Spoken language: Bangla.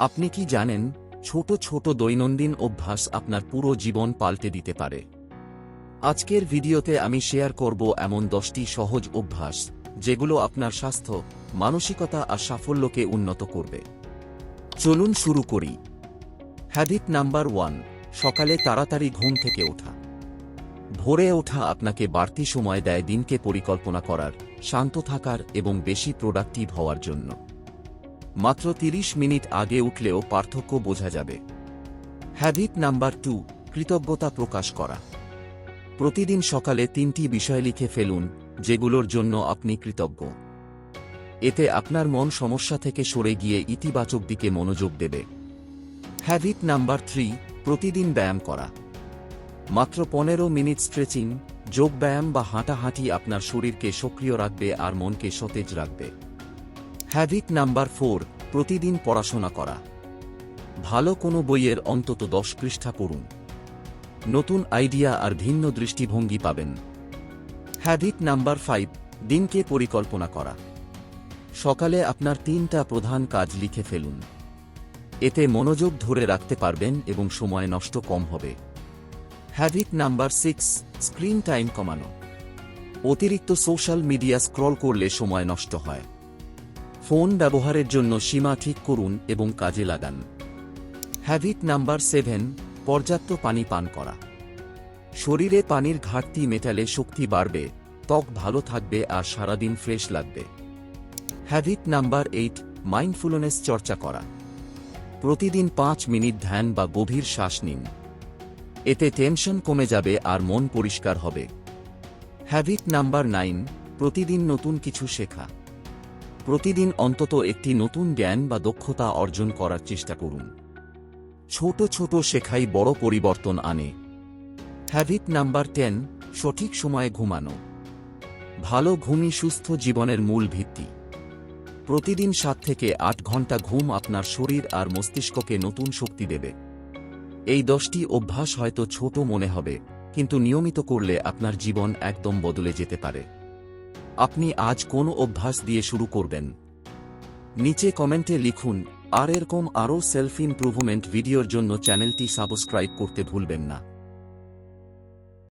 আপনি কি জানেন, ছোট ছোট দৈনন্দিন অভ্যাস আপনার পুরো জীবন পাল্টে দিতে পারে? আজকের ভিডিওতে আমি শেয়ার করব এমন 10টি সহজ অভ্যাস যেগুলো আপনার স্বাস্থ্য, মানসিকতা আর সাফল্যকে উন্নত করবে। চলুন শুরু করি। হ্যাবিট নাম্বার 1, সকালে তাড়াতাড়ি ঘুম থেকে ওঠা। ভোরে ওঠা আপনাকে বাড়তি সময় দেয় দিনকে পরিকল্পনা করার, শান্ত থাকার এবং বেশি প্রোডাক্টিভ হওয়ার জন্য। মাত্র 30 মিনিট আগে উঠলেও পার্থক্য বোঝা যাবে। হ্যাবিট নাম্বার 2, কৃতজ্ঞতা প্রকাশ করা। প্রতিদিন সকালে 3টি বিষয় লিখে ফেলুন যেগুলোর জন্য আপনি কৃতজ্ঞ। এতে আপনার মন সমস্যা থেকে সরে গিয়ে ইতিবাচক দিকে মনোযোগ দেবে। হ্যাবিট নাম্বার 3, প্রতিদিন ব্যায়াম করা। মাত্র 15 মিনিট স্ট্রেচিং, যোগ ব্যায়াম বা হাঁটাহাঁটি আপনার শরীরকে সক্রিয় রাখবে আর মনকে সতেজ রাখবে। হ্যাবিট নাম্বার 4, প্রতিদিন পড়াশোনা করা। ভালো কোনো বইয়ের অন্তত 10 পৃষ্ঠা পড়ুন। নতুন আইডিয়া আর ভিন্ন দৃষ্টিভঙ্গি পাবেন। হ্যাবিট নাম্বার 5, দিনকে পরিকল্পনা করা। সকালে আপনার 3টা প্রধান কাজ লিখে ফেলুন। এতে মনোযোগ ধরে রাখতে পারবেন এবং সময় নষ্ট কম হবে। হ্যাবিট নাম্বার 6, স্ক্রিন টাইম কমানো। অতিরিক্ত সোশ্যাল মিডিয়া স্ক্রল করলে সময় নষ্ট হয়। ফোন ব্যবহারের জন্য সীমা ঠিক করুন এবং কাজে লাগান। হ্যাবিট নাম্বার 7, পর্যাপ্ত পানি পান করা। শরীরে পানির ঘাটতি মেটালে শক্তি বাড়বে, ত্বক ভালো থাকবে আর সারাদিন ফ্রেশ লাগবে। হ্যাবিট নাম্বার 8, মাইন্ডফুলনেস চর্চা করা। প্রতিদিন 5 মিনিট ধ্যান বা গভীর শ্বাস নিন। এতে টেনশন কমে যাবে আর মন পরিষ্কার হবে। হ্যাবিট নাম্বার 9, প্রতিদিন নতুন কিছু শেখা। প্রতিদিন অন্তত একটি নতুন জ্ঞান বা দক্ষতা অর্জন করার চেষ্টা করুন। ছোট ছোট শেখাই বড় পরিবর্তন আনে। হ্যাবিট নাম্বার 10, সঠিক সময়ে ঘুমানো। ভালো ঘুমই সুস্থ জীবনের মূল ভিত্তি। প্রতিদিন 7 থেকে 8 ঘন্টা ঘুম আপনার শরীর আর মস্তিষ্ককে নতুন শক্তি দেবে। এই 10টি অভ্যাস হয়তো ছোট মনে হবে, কিন্তু নিয়মিত করলে আপনার জীবন একদম বদলে যেতে পারে। আপনি আজ কোন অভ্যাস দিয়ে শুরু করবেন? নিচে কমেন্টে লিখুন, আর এরকম আরও সেলফ ইমপ্রুভমেন্ট ভিডিওর জন্য চ্যানেলটি সাবস্ক্রাইব করতে ভুলবেন না।